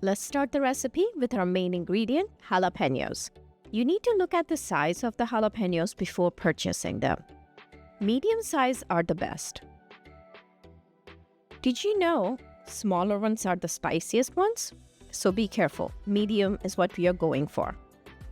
Let's start the recipe with our main ingredient, jalapenos. You need to look at the size of the jalapenos before purchasing them. Medium size are the best. Did you know smaller ones are the spiciest ones? So be careful. Medium is what we are going for.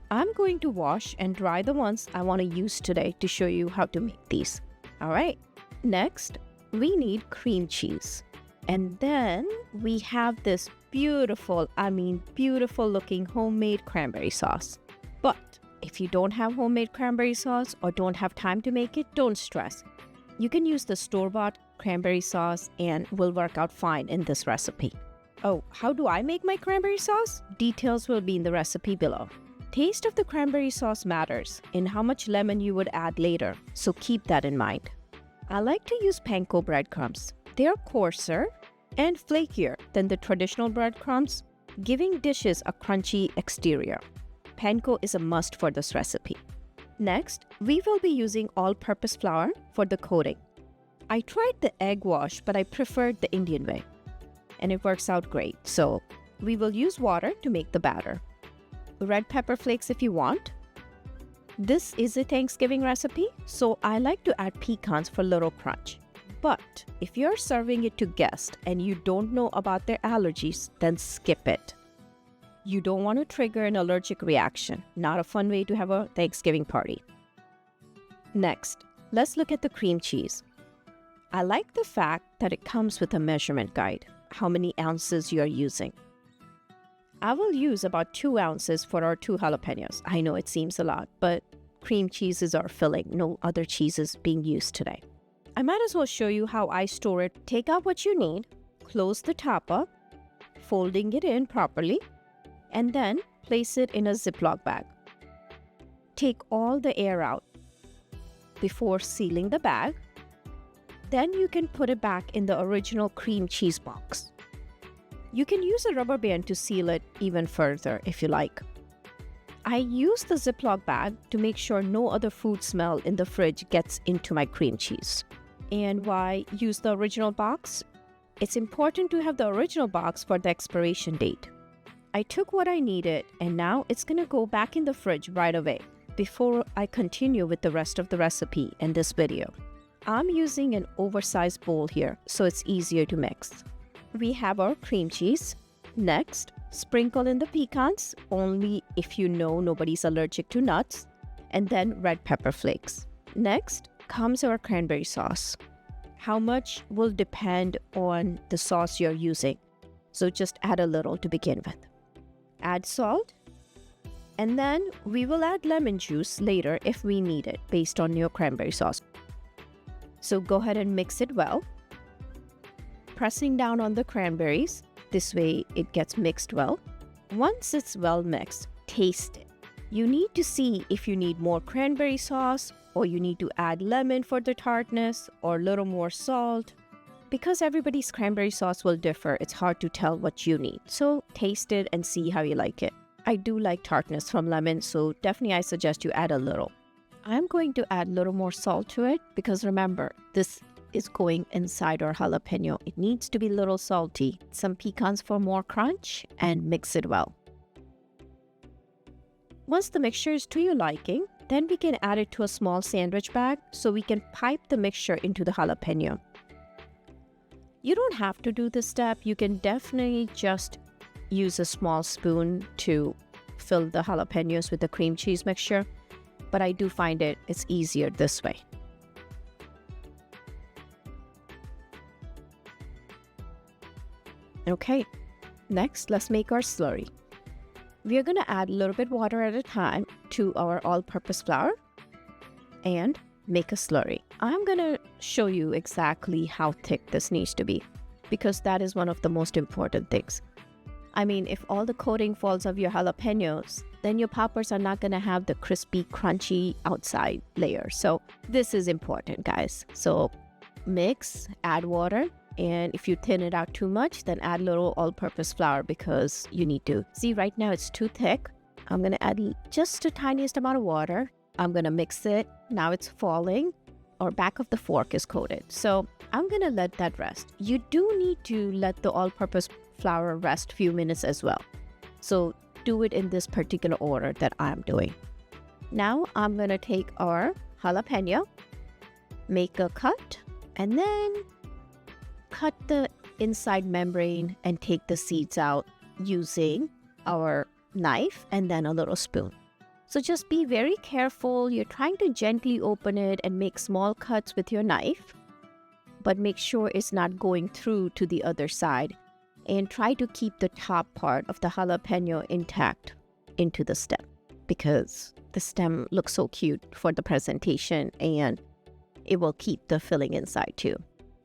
I'm going to wash and dry the ones I want to use today to show you how to make these. All right. Next, we need cream cheese. And then we have this beautiful looking homemade cranberry sauce. But if you don't have homemade cranberry sauce or don't have time to make it, don't stress. You can use the store-bought cranberry sauce and will work out fine in this recipe. Oh, how do I make my cranberry sauce? Details will be in the recipe below. Taste of the cranberry sauce matters in how much lemon you would add later, so keep that in mind. I like to use panko breadcrumbs. They are coarser and flakier than the traditional breadcrumbs, giving dishes a crunchy exterior. Panko is a must for this recipe. Next, we will be using all-purpose flour for the coating. I tried the egg wash, but I preferred the Indian way, and it works out great. So we will use water to make the batter. Red pepper flakes if you want. This is a Thanksgiving recipe, so I like to add pecans for a little crunch. But if you're serving it to guests and you don't know about their allergies, then skip it. You don't want to trigger an allergic reaction. Not a fun way to have a Thanksgiving party. Next, let's look at the cream cheese. I like the fact that it comes with a measurement guide, how many ounces you're using. I will use about 2 ounces for our 2 jalapenos. I know it seems a lot, but cream cheese is our filling. No other cheeses being used today. I might as well show you how I store it. Take out what you need, close the top up, folding it in properly, and then place it in a Ziploc bag. Take all the air out before sealing the bag. Then you can put it back in the original cream cheese box. You can use a rubber band to seal it even further if you like. I use the Ziploc bag to make sure no other food smell in the fridge gets into my cream cheese. And why use the original box? It's important to have the original box for the expiration date. I took what I needed and now it's going to go back in the fridge right away before I continue with the rest of the recipe in this video. I'm using an oversized bowl here so it's easier to mix. We have our cream cheese. Next, sprinkle in the pecans, only if you know nobody's allergic to nuts, and then red pepper flakes. Next comes our cranberry sauce. How much will depend on the sauce you're using, so just add a little to begin with. Add salt, and then we will add lemon juice later if we need it based on your cranberry sauce. So go ahead and mix it well. Pressing down on the cranberries, this way it gets mixed well. Once it's well mixed, taste it. You need to see if you need more cranberry sauce or you need to add lemon for the tartness or a little more salt. Because everybody's cranberry sauce will differ, it's hard to tell what you need. So taste it and see how you like it. I do like tartness from lemon, so definitely I suggest you add a little. I'm going to add a little more salt to it because remember, this is going inside our jalapeno. It needs to be a little salty. Some pecans for more crunch and mix it well. Once the mixture is to your liking, then we can add it to a small sandwich bag so we can pipe the mixture into the jalapeno. You don't have to do this step. You can definitely just use a small spoon to fill the jalapenos with the cream cheese mixture, but I do find it's easier this way. Okay, next let's make our slurry. We are going to add a little bit water at a time to our all-purpose flour and make a slurry. I'm going to show you exactly how thick this needs to be because that is one of the most important things. I mean, if all the coating falls off your jalapenos, then your poppers are not going to have the crispy, crunchy outside layer. So this is important, guys. So mix, add water, and if you thin it out too much, then add a little all-purpose flour because you need to. See, right now it's too thick. I'm going to add just the tiniest amount of water. I'm going to mix it. Now it's falling. Or back of the fork is coated. So I'm going to let that rest. You do need to let the all-purpose flour rest few minutes as well. So do it in this particular order that I'm doing. Now I'm going to take our jalapeno, make a cut, and then cut the inside membrane and take the seeds out using our knife and then a little spoon. So just be very careful. You're trying to gently open it and make small cuts with your knife, but make sure it's not going through to the other side. And try to keep the top part of the jalapeno intact into the stem, because the stem looks so cute for the presentation and it will keep the filling inside too.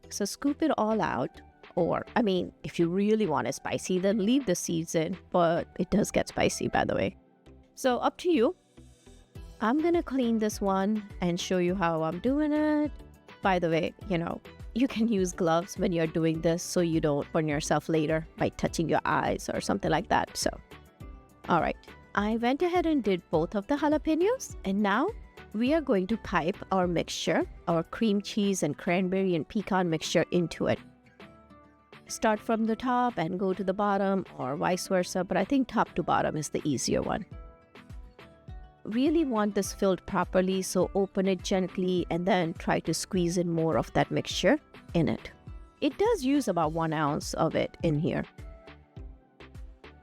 So scoop it all out. Or, I mean, if you really want it spicy, then leave the seeds in, but it does get spicy, by the way. So up to you. I'm going to clean this one and show you how I'm doing it. By the way, you can use gloves when you're doing this so you don't burn yourself later by touching your eyes or something like that. So, all right. I went ahead and did both of the jalapenos, and now we are going to pipe our mixture, our cream cheese and cranberry and pecan mixture into it. Start from the top and go to the bottom, or vice versa, but I think top to bottom is the easier one. Really want this filled properly, so open it gently and then try to squeeze in more of that mixture in it. It does use about 1 ounce of it in here.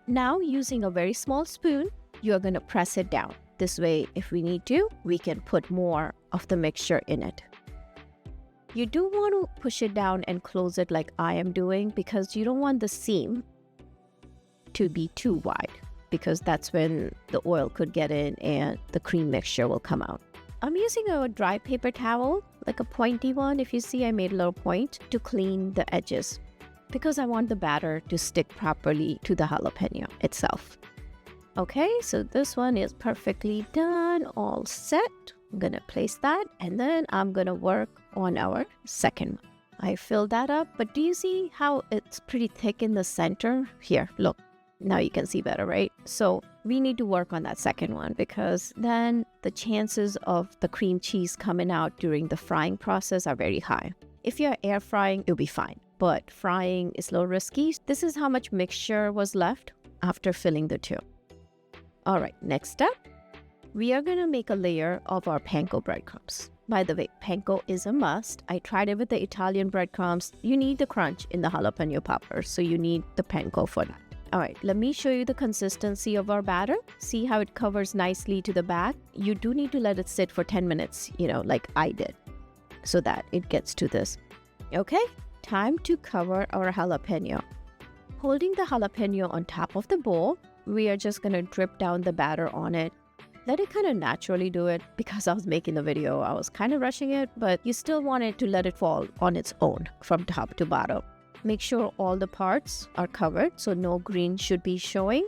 Now, using a very small spoon, you're going to press it down. This way, if we need to, we can put more of the mixture in it. You do want to push it down and close it like I am doing, because you don't want the seam to be too wide, because that's when the oil could get in and the cream mixture will come out. I'm using a dry paper towel, like a pointy one. If you see, I made a little point to clean the edges, because I want the batter to stick properly to the jalapeno itself. Okay, so this one is perfectly done, all set. I'm gonna place that, and then I'm gonna work on our second one. I filled that up, but do you see how it's pretty thick in the center? Here, look. Now you can see better, right? So we need to work on that second one, because then the chances of the cream cheese coming out during the frying process are very high. If you're air frying, it'll be fine, but frying is a little risky. This is how much mixture was left after filling the two. All right, next step, we are gonna make a layer of our panko breadcrumbs. By the way, panko is a must. I tried it with the Italian breadcrumbs. You need the crunch in the jalapeno poppers, so you need the panko for that. All right, let me show you the consistency of our batter. See how it covers nicely to the back? You do need to let it sit for 10 minutes, like I did, so that it gets to this. Okay, time to cover our jalapeno. Holding the jalapeno on top of the bowl, we are just gonna drip down the batter on it. Let it kind of naturally do it. Because I was making the video, I was kind of rushing it, but you still want it to let it fall on its own from top to bottom. Make sure all the parts are covered, so no green should be showing.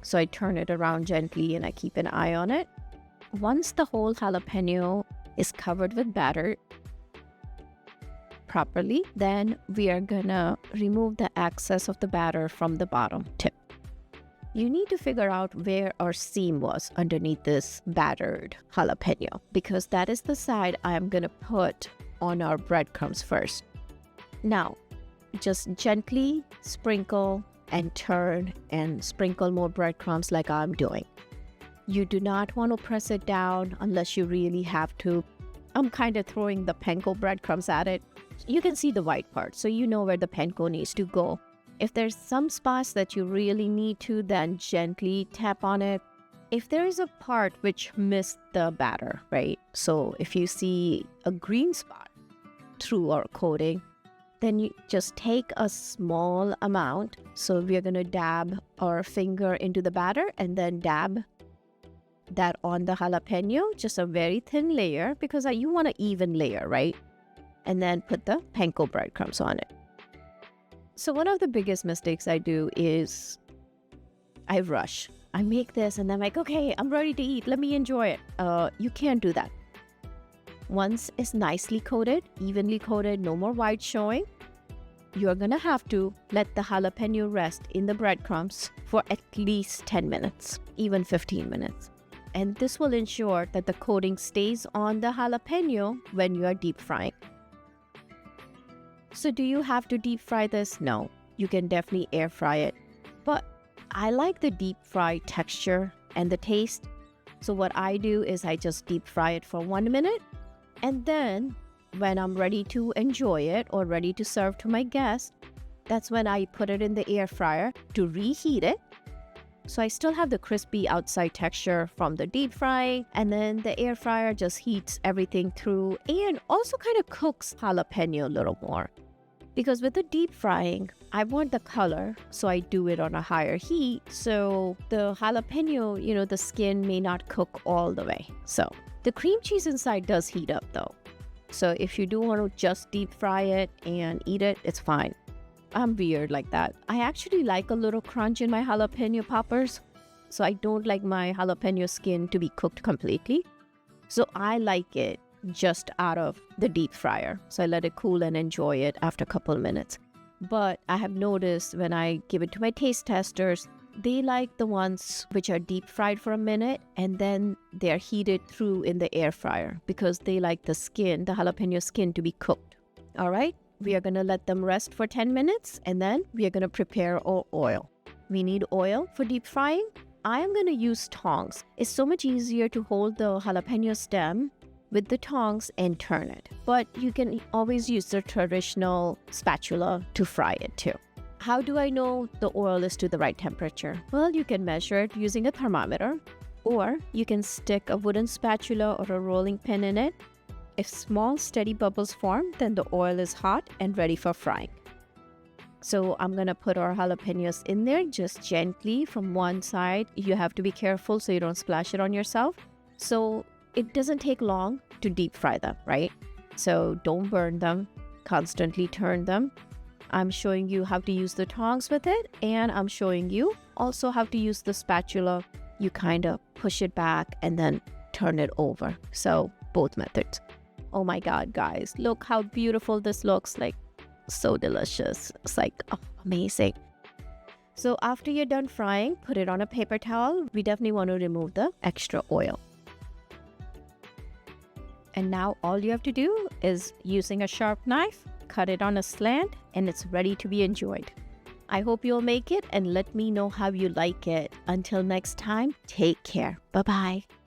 So I turn it around gently and I keep an eye on it. Once the whole jalapeno is covered with batter properly, then we are gonna remove the excess of the batter from the bottom tip. You need to figure out where our seam was underneath this battered jalapeno, because that is the side I'm gonna put on our breadcrumbs first. Now, just gently sprinkle and turn and sprinkle more breadcrumbs like I'm doing. You do not want to press it down unless you really have to. I'm kind of throwing the panko breadcrumbs at it. You can see the white part, so you know where the panko needs to go. If there's some spots that you really need to, then gently tap on it. If there is a part which missed the batter, right? So if you see a green spot through our coating, then you just take a small amount. So we're going to dab our finger into the batter and then dab that on the jalapeno, just a very thin layer, because you want an even layer, right? And then put the panko breadcrumbs on it. So one of the biggest mistakes I do is I rush. I make this and I'm like, okay, I'm ready to eat. Let me enjoy it. You can't do that. Once it's nicely coated, evenly coated, no more white showing, you're gonna have to let the jalapeno rest in the breadcrumbs for at least 10 minutes, even 15 minutes. And this will ensure that the coating stays on the jalapeno when you are deep frying. So do you have to deep fry this? No. you can definitely air fry it. But I like the deep fry texture and the taste. So what I do is I just deep fry it for 1 minute. And then when I'm ready to enjoy it or ready to serve to my guests, that's when I put it in the air fryer to reheat it. So I still have the crispy outside texture from the deep frying, and then the air fryer just heats everything through and also kind of cooks jalapeno a little more. Because with the deep frying, I want the color, so I do it on a higher heat. So the jalapeno, the skin may not cook all the way. So the cream cheese inside does heat up though. So if you do want to just deep fry it and eat it, it's fine. I'm weird like that. I actually like a little crunch in my jalapeno poppers. So I don't like my jalapeno skin to be cooked completely. So I like it just out of the deep fryer. So I let it cool and enjoy it after a couple of minutes. But I have noticed when I give it to my taste testers, they like the ones which are deep fried for a minute and then they're heated through in the air fryer because they like the jalapeno skin to be cooked. All right. We are going to let them rest for 10 minutes and then we are going to prepare our oil. We need oil for deep frying. I am going to use tongs. It's so much easier to hold the jalapeno stem with the tongs and turn it. But you can always use the traditional spatula to fry it too. How do I know the oil is to the right temperature? Well, you can measure it using a thermometer, or you can stick a wooden spatula or a rolling pin in it. If small steady bubbles form, then the oil is hot and ready for frying. So I'm gonna put our jalapenos in there just gently from one side. You have to be careful so you don't splash it on yourself. So it doesn't take long to deep fry them, right? So don't burn them, constantly turn them. I'm showing you how to use the tongs with it, and I'm showing you also how to use the spatula. You kind of push it back and then turn it over. So both methods. Oh my God, guys, look how beautiful this looks, like so delicious. It's like amazing. So after you're done frying, put it on a paper towel. We definitely want to remove the extra oil. And now all you have to do is using a sharp knife, cut it on a slant, and it's ready to be enjoyed. I hope you'll make it and let me know how you like it. Until next time, take care. Bye-bye.